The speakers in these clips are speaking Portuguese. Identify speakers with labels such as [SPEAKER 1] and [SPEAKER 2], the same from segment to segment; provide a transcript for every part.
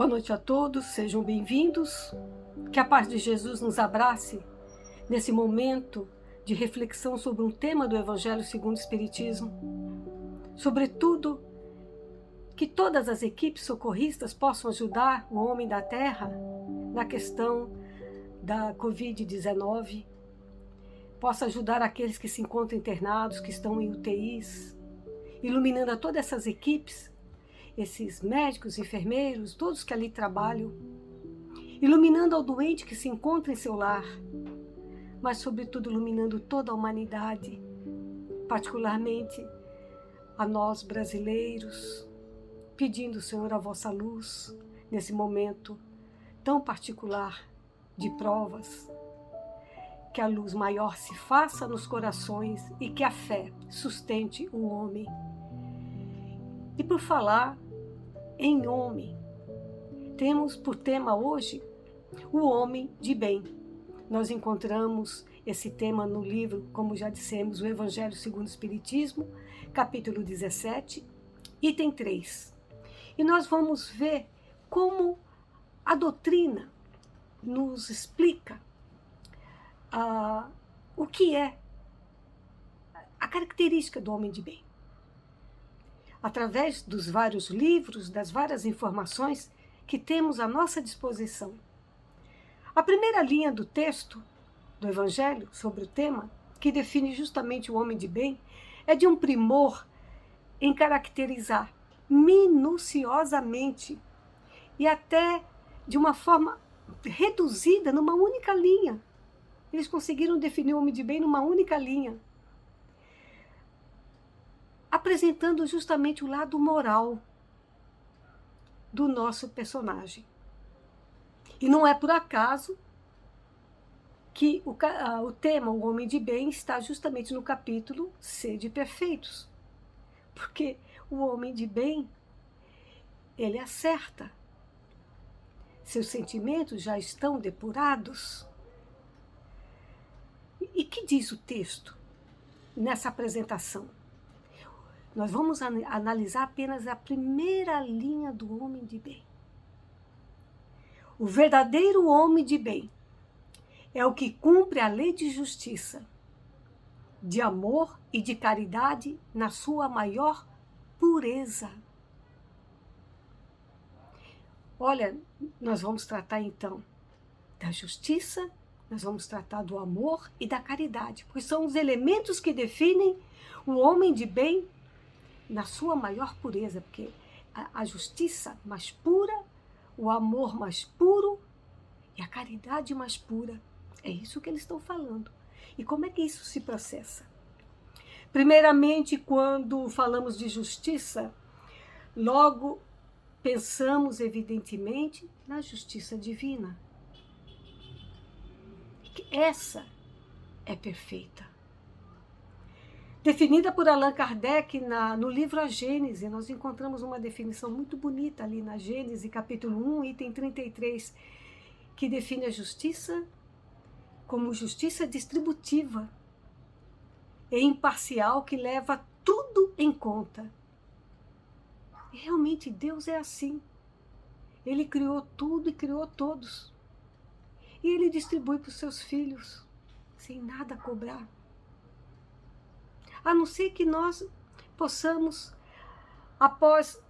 [SPEAKER 1] Boa noite a todos, sejam bem-vindos. Que a paz de Jesus nos abrace nesse momento de reflexão sobre um tema do Evangelho segundo o Espiritismo. Sobretudo, que todas as equipes socorristas possam ajudar o homem da Terra na questão da Covid-19, possa ajudar aqueles que se encontram internados, que estão em UTIs, iluminando a todas essas equipes, esses médicos, enfermeiros, todos que ali trabalham, iluminando ao doente que se encontra em seu lar, mas sobretudo iluminando toda a humanidade, particularmente a nós brasileiros, pedindo, Senhor, a vossa luz nesse momento tão particular de provas, que a luz maior se faça nos corações e que a fé sustente o homem. E por falar em homem, temos por tema hoje o homem de bem. Nós encontramos esse tema no livro, como já dissemos, o Evangelho segundo o Espiritismo, capítulo 17, item 3. E nós vamos ver como a doutrina nos explica o que é a característica do homem de bem. Através dos vários livros, das várias informações que temos à nossa disposição. A primeira linha do texto do Evangelho sobre o tema, que define justamente o homem de bem, é de um primor em caracterizar minuciosamente e até de uma forma reduzida numa única linha. Eles conseguiram definir o homem de bem numa única linha, apresentando justamente o lado moral do nosso personagem. E não é por acaso que o tema, o homem de bem, está justamente no capítulo Sede Perfeitos. Porque o homem de bem, ele acerta. Seus sentimentos já estão depurados. E que diz o texto nessa apresentação? Nós vamos analisar apenas a primeira linha do homem de bem. O verdadeiro homem de bem é o que cumpre a lei de justiça, de amor e de caridade na sua maior pureza. Olha, nós vamos tratar então da justiça, nós vamos tratar do amor e da caridade, porque são os elementos que definem o homem de bem na sua maior pureza, porque a justiça mais pura, o amor mais puro e a caridade mais pura. É isso que eles estão falando. E como é que isso se processa? Primeiramente, quando falamos de justiça, logo pensamos, evidentemente, na justiça divina. Essa é perfeita. Definida por Allan Kardec no livro A Gênese, nós encontramos uma definição muito bonita ali na Gênese, capítulo 1, item 33, que define a justiça como justiça distributiva e imparcial que leva tudo em conta. E realmente Deus é assim. Ele criou tudo e criou todos. E Ele distribui para os seus filhos, sem nada cobrar. A não ser que nós possamos, após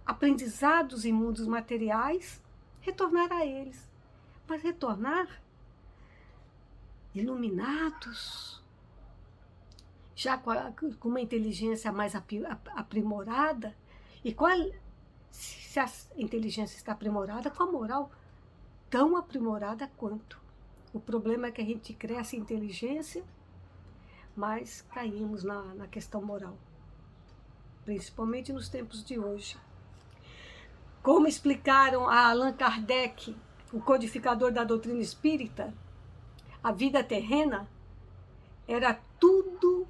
[SPEAKER 1] aprendizados em mundos materiais, retornar a eles. Mas retornar iluminados, já com uma inteligência mais aprimorada. E se a inteligência está aprimorada, com a moral tão aprimorada quanto. O problema é que a gente cresce em inteligência, mas caímos na questão moral, principalmente nos tempos de hoje. Como explicaram a Allan Kardec, o codificador da doutrina espírita, a vida terrena era tudo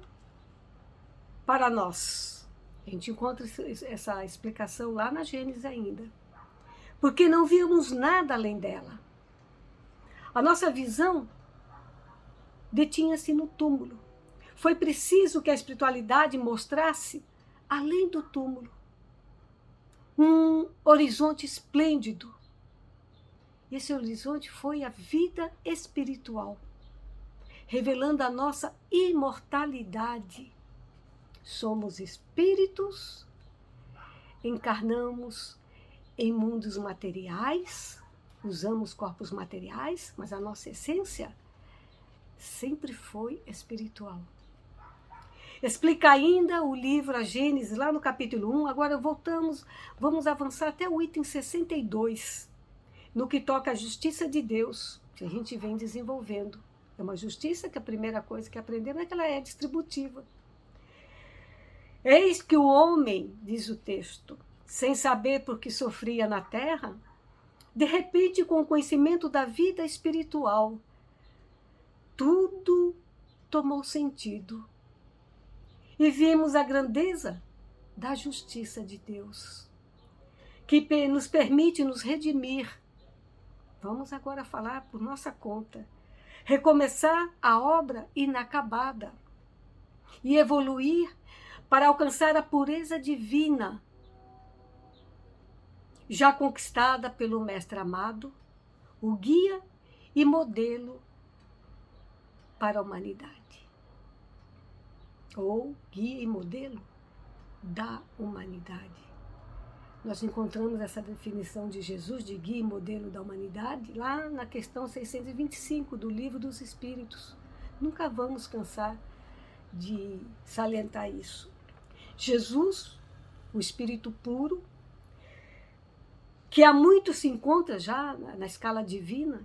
[SPEAKER 1] para nós. A gente encontra essa explicação lá na Gênesis ainda. Porque não víamos nada além dela. A nossa visão detinha-se no túmulo. Foi preciso que a espiritualidade mostrasse além do túmulo. um horizonte esplêndido. Esse horizonte foi a vida espiritual, revelando a nossa imortalidade. Somos espíritos, encarnamos em mundos materiais, usamos corpos materiais, mas a nossa essência sempre foi espiritual. Explica ainda o livro A Gênese, lá no capítulo 1. Agora vamos avançar até o item 62, no que toca à justiça de Deus, que a gente vem desenvolvendo. É uma justiça que a primeira coisa que aprendemos é que ela é distributiva. Eis que o homem, diz o texto, sem saber por que sofria na terra, de repente, com o conhecimento da vida espiritual, tudo tomou sentido. E vimos a grandeza da justiça de Deus, que nos permite nos redimir. Vamos agora falar por nossa conta. Recomeçar a obra inacabada e evoluir para alcançar a pureza divina, já conquistada pelo Mestre amado, o guia e modelo para a humanidade. Ou guia e modelo da humanidade. Nós encontramos essa definição de Jesus de guia e modelo da humanidade lá na questão 625 do Livro dos Espíritos. Nunca vamos cansar de salientar isso. Jesus, o Espírito puro, que há muito se encontra já na escala divina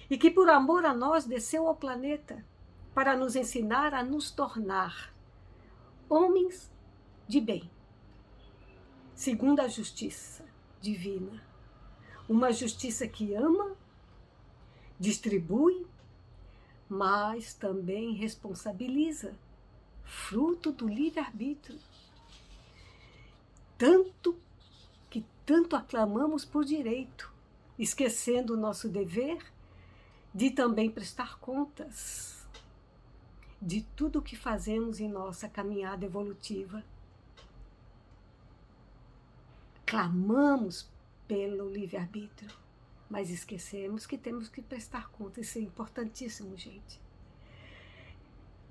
[SPEAKER 1] e que por amor a nós desceu ao planeta para nos ensinar a nos tornar homens de bem, segundo a justiça divina. Uma justiça que ama, distribui, mas também responsabiliza, fruto do livre-arbítrio. Tanto aclamamos por direito, esquecendo o nosso dever de também prestar contas de tudo o que fazemos em nossa caminhada evolutiva. Clamamos pelo livre-arbítrio, mas esquecemos que temos que prestar contas. Isso é importantíssimo, gente.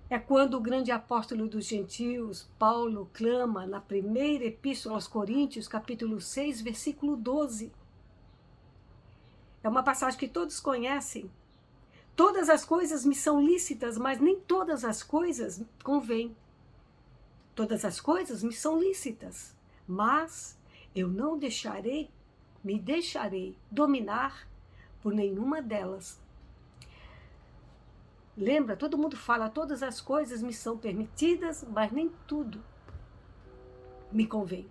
[SPEAKER 1] É quando o grande apóstolo dos gentios, Paulo, clama na primeira epístola aos Coríntios, capítulo 6, versículo 12. É uma passagem que todos conhecem. Todas as coisas me são lícitas, mas nem todas as coisas convêm. Todas as coisas me são lícitas, mas eu não me deixarei dominar por nenhuma delas. Lembra, todo mundo fala, todas as coisas me são permitidas, mas nem tudo me convém.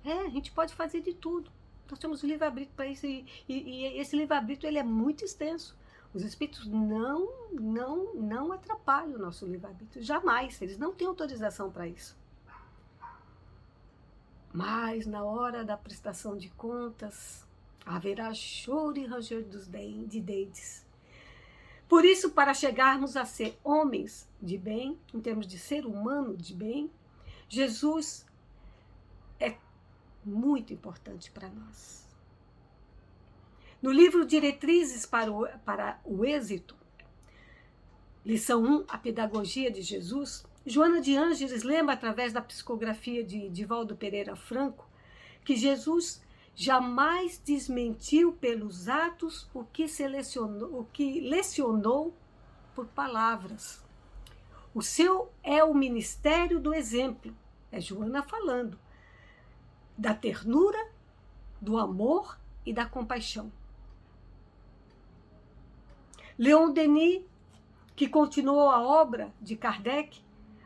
[SPEAKER 1] A gente pode fazer de tudo. Nós temos o livre-arbítrio para isso, e esse livre-arbítrio ele é muito extenso. Os espíritos não atrapalham o nosso livre-arbítrio, jamais, eles não têm autorização para isso. Mas na hora da prestação de contas, haverá choro e ranger de dentes. Por isso, para chegarmos a ser homens de bem, em termos de ser humano de bem, Jesus é muito importante para nós. No livro Diretrizes para o Êxito, lição 1, a pedagogia de Jesus, Joana de Ângeles lembra, através da psicografia de Divaldo Pereira Franco, que Jesus jamais desmentiu pelos atos o que lecionou por palavras. O seu é o ministério do exemplo, é Joana falando, da ternura, do amor e da compaixão. Leon Denis, que continuou a obra de Kardec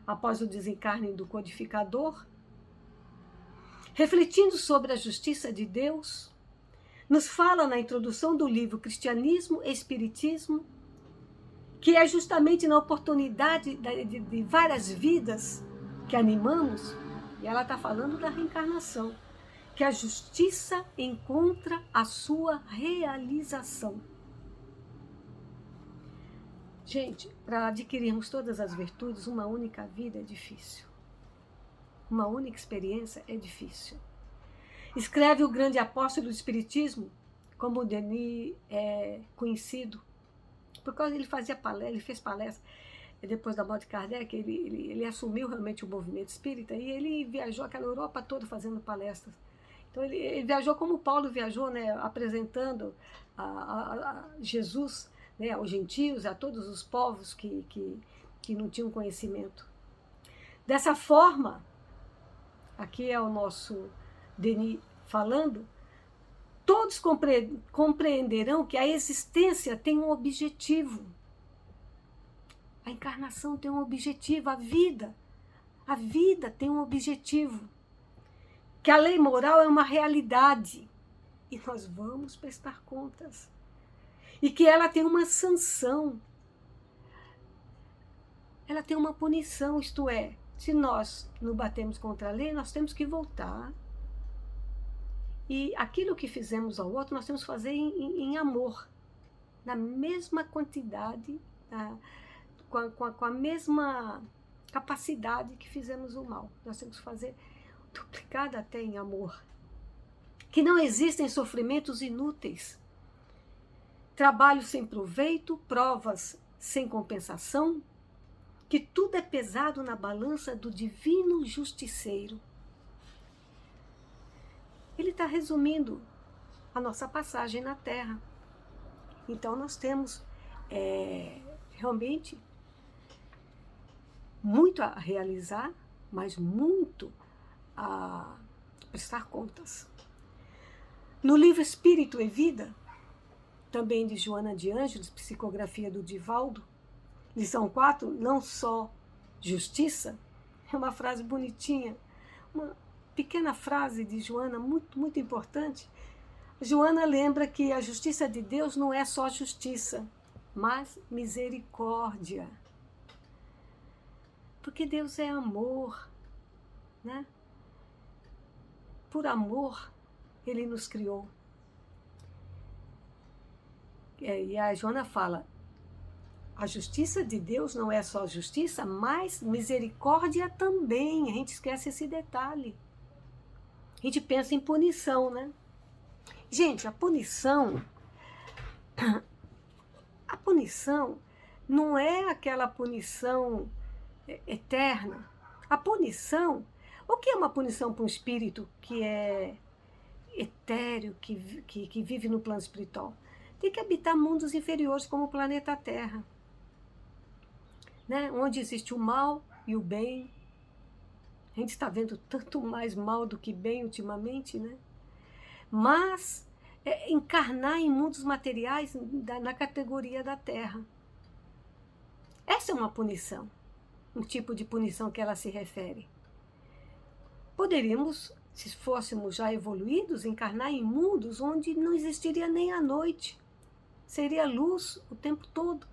[SPEAKER 1] após o desencarne do codificador, refletindo sobre a justiça de Deus, nos fala na introdução do livro Cristianismo e Espiritismo, que é justamente na oportunidade de várias vidas que animamos, e ela está falando da reencarnação, que a justiça encontra a sua realização. Gente, para adquirirmos todas as virtudes, uma única vida é difícil. Uma única experiência é difícil. Escreve o grande apóstolo do Espiritismo, como o Denis é conhecido, por causa ele fazia palestra, ele fez palestra depois da morte de Kardec, ele assumiu realmente o movimento espírita e ele viajou aquela Europa toda fazendo palestras. Então ele viajou como Paulo viajou, né, apresentando a Jesus, né, aos gentios, a todos os povos que não tinham conhecimento. Dessa forma, aqui é o nosso Denis falando, todos compreenderão que a existência tem um objetivo. A encarnação tem um objetivo, a vida tem um objetivo. Que a lei moral é uma realidade e nós vamos prestar contas. E que ela tem uma sanção, ela tem uma punição, isto é, se nós não batemos contra a lei, nós temos que voltar. E aquilo que fizemos ao outro, nós temos que fazer em amor, na mesma quantidade, com a mesma capacidade que fizemos o mal. Nós temos que fazer duplicado até em amor. Que não existem sofrimentos inúteis, trabalho sem proveito, provas sem compensação, que tudo é pesado na balança do divino justiceiro. Ele está resumindo a nossa passagem na Terra. Então nós temos realmente muito a realizar, mas muito a prestar contas. No livro Espírito e Vida, também de Joana de Ângeles, psicografia do Divaldo, lição 4, não só justiça, é uma frase bonitinha, uma pequena frase de Joana, muito, muito importante. Joana lembra que a justiça de Deus não é só justiça, mas misericórdia. Porque Deus é amor, né? Por amor, Ele nos criou. E a Joana fala, a justiça de Deus não é só justiça, mas misericórdia também. A gente esquece esse detalhe. A gente pensa em punição, né? Gente, a punição não é aquela punição eterna. A punição, o que é uma punição para um espírito que é etéreo, que vive no plano espiritual? Tem que habitar mundos inferiores como o planeta Terra, né? Onde existe o mal e o bem. A gente está vendo tanto mais mal do que bem ultimamente, né? Mas encarnar em mundos materiais na categoria da Terra. Essa é uma punição, um tipo de punição que ela se refere. Poderíamos, se fôssemos já evoluídos, encarnar em mundos onde não existiria nem a noite. Seria luz o tempo todo,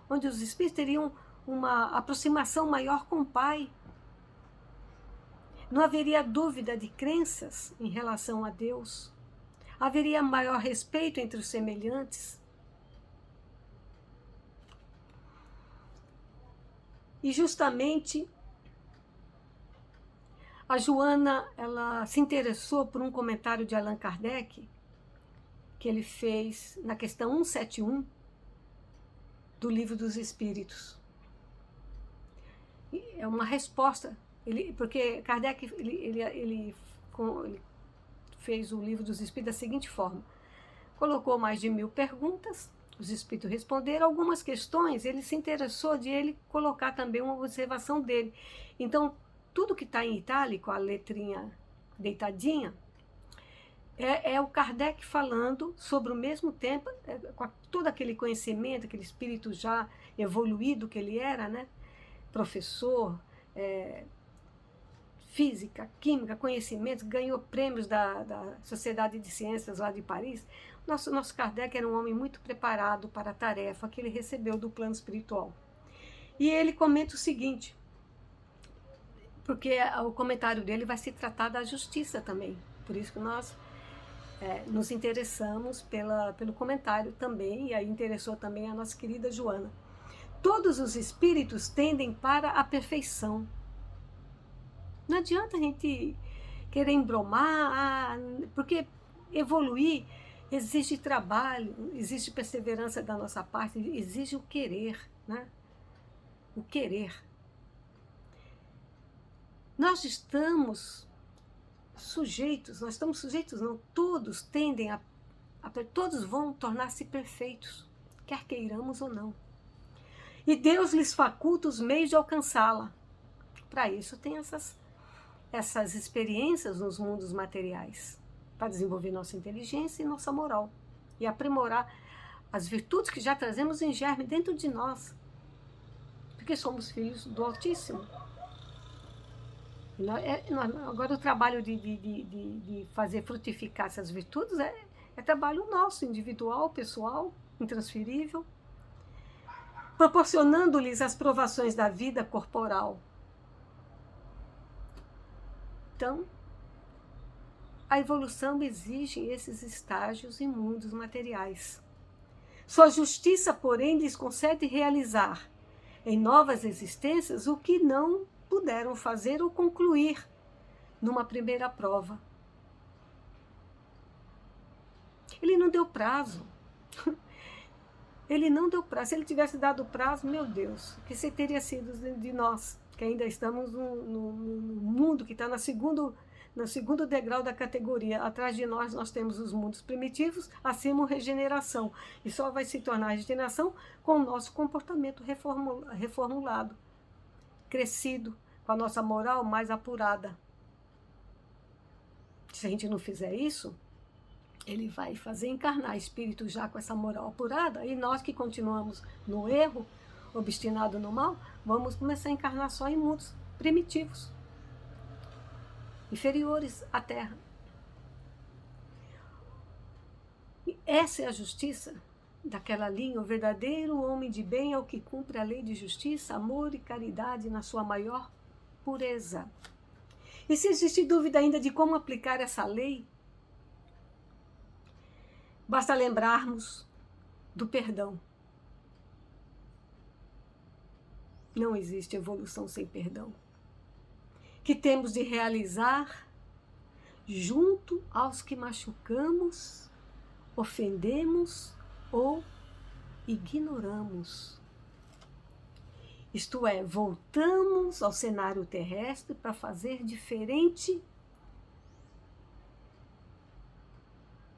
[SPEAKER 1] onde os espíritos teriam uma aproximação maior com o Pai. Não haveria dúvida de crenças em relação a Deus. Haveria maior respeito entre os semelhantes. E justamente a Joana, ela se interessou por um comentário de Allan Kardec que ele fez na questão 171 do Livro dos Espíritos. É uma resposta, porque Kardec ele fez o Livro dos Espíritos da seguinte forma: colocou mais de 1000 perguntas, os espíritos responderam algumas questões, ele se interessou de ele colocar também uma observação dele. Então, tudo que está em itálico, a letrinha deitadinha, é o Kardec falando sobre o mesmo tempo, com todo aquele conhecimento, aquele espírito já evoluído que ele era, né? Professor, física, química, conhecimentos, ganhou prêmios da Sociedade de Ciências lá de Paris. Nosso Kardec era um homem muito preparado para a tarefa que ele recebeu do plano espiritual. E ele comenta o seguinte, porque o comentário dele vai se tratar da justiça também, por isso que nós nos interessamos pelo comentário também, e aí interessou também a nossa querida Joana. Todos os espíritos tendem para a perfeição. Não adianta a gente querer embromar, porque evoluir exige trabalho, exige perseverança da nossa parte, exige o querer, né? O querer. Nós estamos sujeitos, não, todos tendem todos vão tornar-se perfeitos, quer queiramos ou não. E Deus lhes faculta os meios de alcançá-la. Para isso tem essas experiências nos mundos materiais, para desenvolver nossa inteligência e nossa moral, e aprimorar as virtudes que já trazemos em germe dentro de nós, porque somos filhos do Altíssimo. Agora o trabalho de fazer frutificar essas virtudes é trabalho nosso, individual, pessoal, intransferível, proporcionando-lhes as provações da vida corporal. Então, a evolução exige esses estágios em mundos materiais. Sua justiça, porém, lhes concede realizar em novas existências o que não puderam fazer ou concluir numa primeira prova. Ele não deu prazo. Ele não deu prazo. Se ele tivesse dado prazo, meu Deus, o que teria sido de nós, que ainda estamos no mundo que está no segundo degrau da categoria. Atrás de nós temos os mundos primitivos, acima regeneração. E só vai se tornar regeneração com o nosso comportamento reformulado, crescido, com a nossa moral mais apurada. Se a gente não fizer isso, ele vai fazer encarnar espírito já com essa moral apurada, e nós que continuamos no erro, obstinado no mal, vamos começar a encarnar só em mundos primitivos, inferiores à Terra. E essa é a justiça daquela linha. O verdadeiro homem de bem é o que cumpre a lei de justiça, amor e caridade na sua maior pureza. E se existe dúvida ainda de como aplicar essa lei, basta lembrarmos do perdão. Não existe evolução sem perdão, que temos de realizar junto aos que machucamos, ofendemos ou ignoramos. Isto é, voltamos ao cenário terrestre para fazer diferente.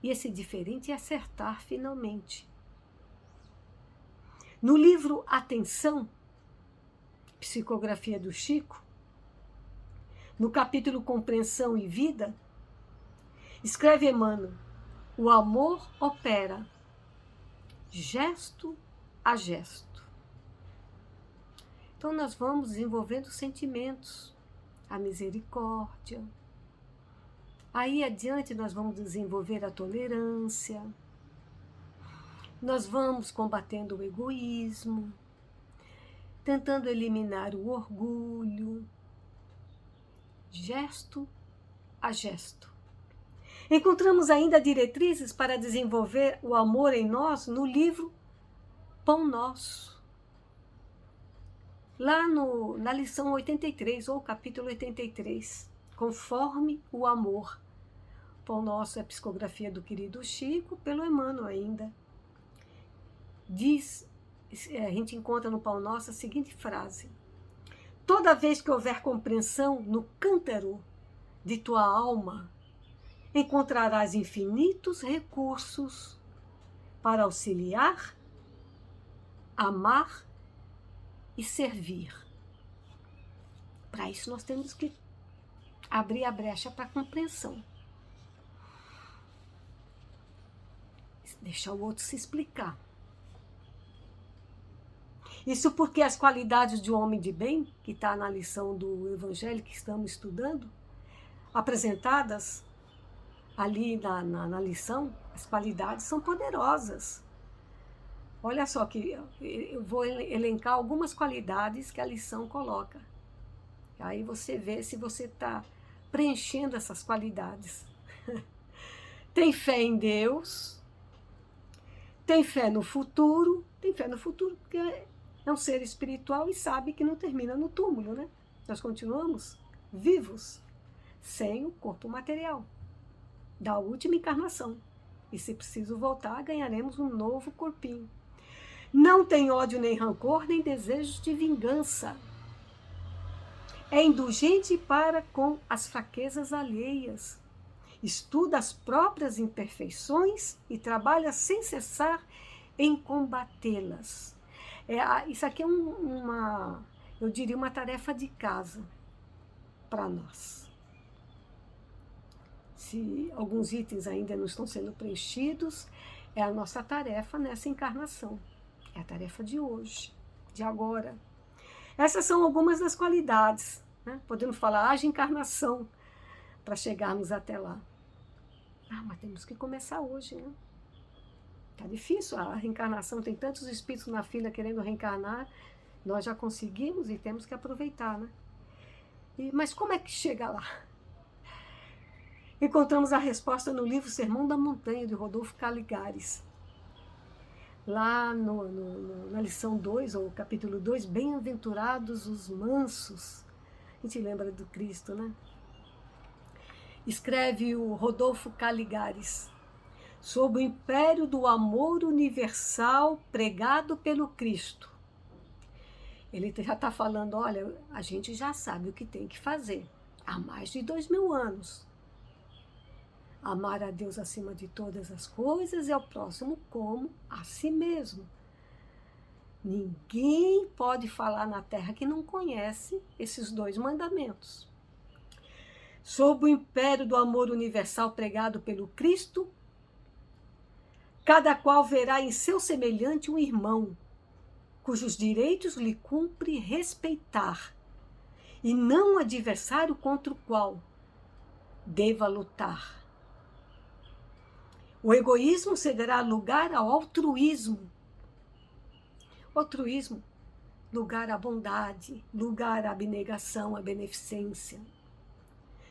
[SPEAKER 1] E esse diferente é acertar finalmente. No livro Atenção, Psicografia do Chico, no capítulo Compreensão e Vida, escreve Emmanuel: o amor opera gesto a gesto. Então nós vamos desenvolvendo sentimentos, a misericórdia. Aí adiante nós vamos desenvolver a tolerância. Nós vamos combatendo o egoísmo, tentando eliminar o orgulho, gesto a gesto. Encontramos ainda diretrizes para desenvolver o amor em nós no livro Pão Nosso. Lá na lição 83, ou capítulo 83, conforme o amor. Pão Nosso é a psicografia do querido Chico, pelo Emmanuel ainda. Diz, a gente encontra no Pão Nosso a seguinte frase: toda vez que houver compreensão no cântaro de tua alma, encontrarás infinitos recursos para auxiliar, amar e servir. Para isso nós temos que abrir a brecha para a compreensão. Deixar o outro se explicar. Isso porque as qualidades de um homem de bem, que está na lição do Evangelho que estamos estudando, apresentadas ali na lição, as qualidades são poderosas. Olha só que eu vou elencar algumas qualidades que a lição coloca. Aí você vê se você está preenchendo essas qualidades. Tem fé em Deus, tem fé no futuro porque é um ser espiritual e sabe que não termina no túmulo, né? Nós continuamos vivos, sem o corpo material da última encarnação. E se preciso voltar, ganharemos um novo corpinho. Não tem ódio nem rancor, nem desejos de vingança. É indulgente para com as fraquezas alheias. Estuda as próprias imperfeições e trabalha sem cessar em combatê-las. Isso aqui é eu diria, uma tarefa de casa para nós. Se alguns itens ainda não estão sendo preenchidos, é a nossa tarefa nessa encarnação. É a tarefa de hoje, de agora. Essas são algumas das qualidades, né? Podemos falar, haja encarnação para chegarmos até lá. Mas temos que começar hoje, né? Tá difícil, a reencarnação, tem tantos espíritos na fila querendo reencarnar, nós já conseguimos e temos que aproveitar, né? Mas como é que chega lá? Encontramos a resposta no livro Sermão da Montanha, de Rodolfo Caligares. Lá na lição 2, ou capítulo 2, bem-aventurados os mansos. A gente lembra do Cristo, né? Escreve o Rodolfo Caligares: sob o império do amor universal pregado pelo Cristo. Ele já está falando, olha, a gente já sabe o que tem que fazer há mais de 2000 anos. Amar a Deus acima de todas as coisas e ao próximo como a si mesmo. Ninguém pode falar na terra que não conhece esses 2 mandamentos. Sob o império do amor universal pregado pelo Cristo, cada qual verá em seu semelhante um irmão, cujos direitos lhe cumpre respeitar, e não um adversário contra o qual deva lutar. O egoísmo cederá lugar ao altruísmo. O altruísmo, lugar à bondade, lugar à abnegação, à beneficência.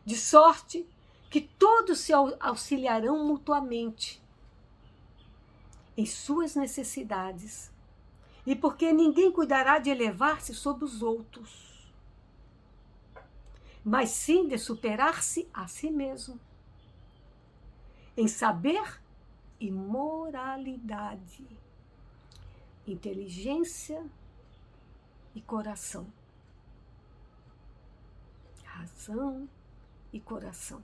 [SPEAKER 1] De sorte que todos se auxiliarão mutuamente em suas necessidades, e porque ninguém cuidará de elevar-se sobre os outros, mas sim de superar-se a si mesmo, em saber e moralidade, inteligência e coração. Razão e coração.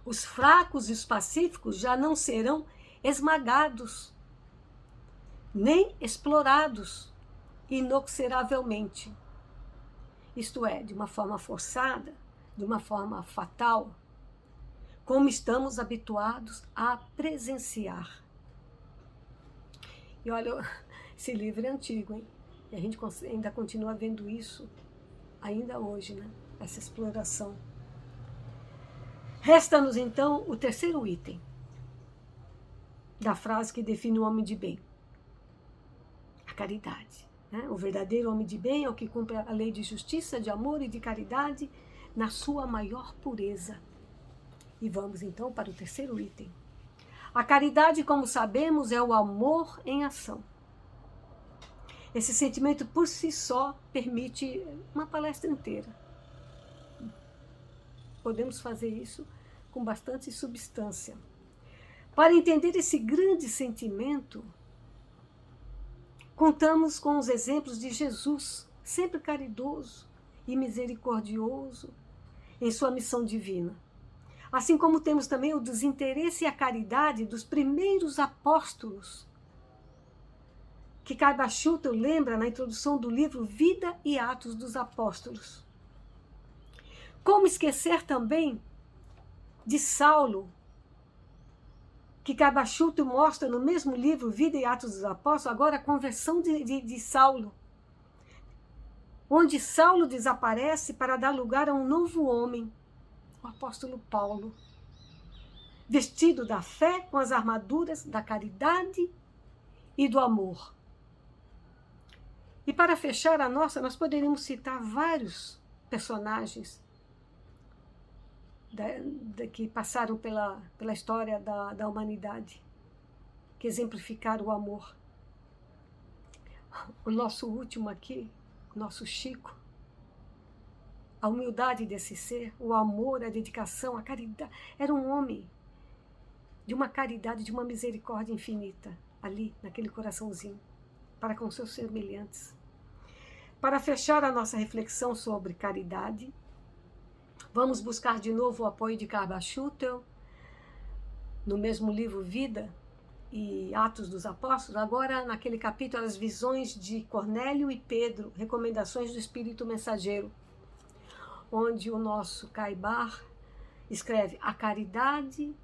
[SPEAKER 1] Os fracos e os pacíficos já não serão esmagados, nem explorados inoxeravelmente. Isto é, de uma forma forçada, de uma forma fatal, como estamos habituados a presenciar. E olha, esse livro é antigo, hein? E a gente ainda continua vendo isso ainda hoje, né? Essa exploração. Resta-nos, então, o terceiro item da frase que define o homem de bem. A caridade. Né? O verdadeiro homem de bem é o que cumpre a lei de justiça, de amor e de caridade na sua maior pureza. E vamos, então, para o terceiro item. A caridade, como sabemos, é o amor em ação. Esse sentimento, por si só, permite uma palestra inteira. Podemos fazer isso com bastante substância. Para entender esse grande sentimento, contamos com os exemplos de Jesus, sempre caridoso e misericordioso em sua missão divina. Assim como temos também o desinteresse e a caridade dos primeiros apóstolos, que Caiba Schutel lembra na introdução do livro Vida e Atos dos Apóstolos. Como esquecer também de Saulo, que Caiba Schutel mostra no mesmo livro Vida e Atos dos Apóstolos, agora a conversão de Saulo, onde Saulo desaparece para dar lugar a um novo homem, o apóstolo Paulo, vestido da fé com as armaduras da caridade e do amor. E para fechar a nossa, nós poderíamos citar vários personagens que passaram pela história da humanidade, que exemplificaram o amor. O nosso último aqui, o nosso Chico, a humildade desse ser, o amor, a dedicação, a caridade. Era um homem de uma caridade, de uma misericórdia infinita, ali, naquele coraçãozinho, para com seus semelhantes. Para fechar a nossa reflexão sobre caridade, vamos buscar de novo o apoio de Karl Schutel, no mesmo livro Vida e Atos dos Apóstolos, agora naquele capítulo As Visões de Cornélio e Pedro, Recomendações do Espírito Mensageiro, onde o nosso Caibar escreve: a caridade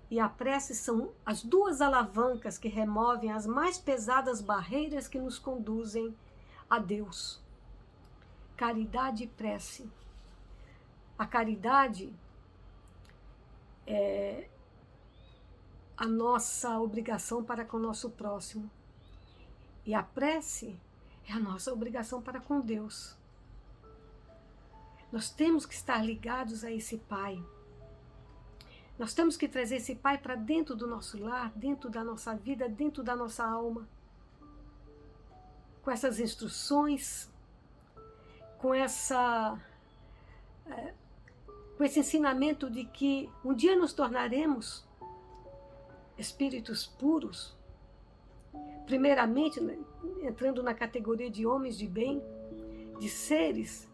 [SPEAKER 1] e a prece são as duas alavancas que removem as mais pesadas barreiras que nos conduzem a Deus. Caridade e prece. A caridade é a nossa obrigação para com o nosso próximo. E a prece é a nossa obrigação para com Deus. Nós temos que estar ligados a esse Pai. Nós temos que trazer esse Pai para dentro do nosso lar, dentro da nossa vida, dentro da nossa alma. Com essas instruções, com esse ensinamento de que um dia nos tornaremos espíritos puros, primeiramente entrando na categoria de homens de bem, de seres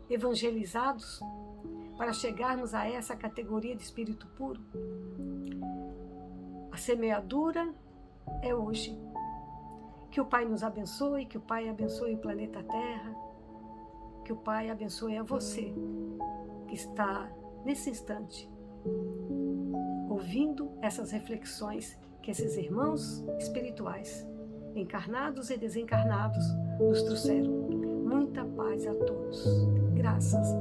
[SPEAKER 1] evangelizados, para chegarmos a essa categoria de espírito puro. A semeadura é hoje. Que o Pai nos abençoe, que o Pai abençoe o planeta Terra, que o Pai abençoe a você que está nesse instante ouvindo essas reflexões que esses irmãos espirituais, encarnados e desencarnados, nos trouxeram. Muita paz a todos. Graças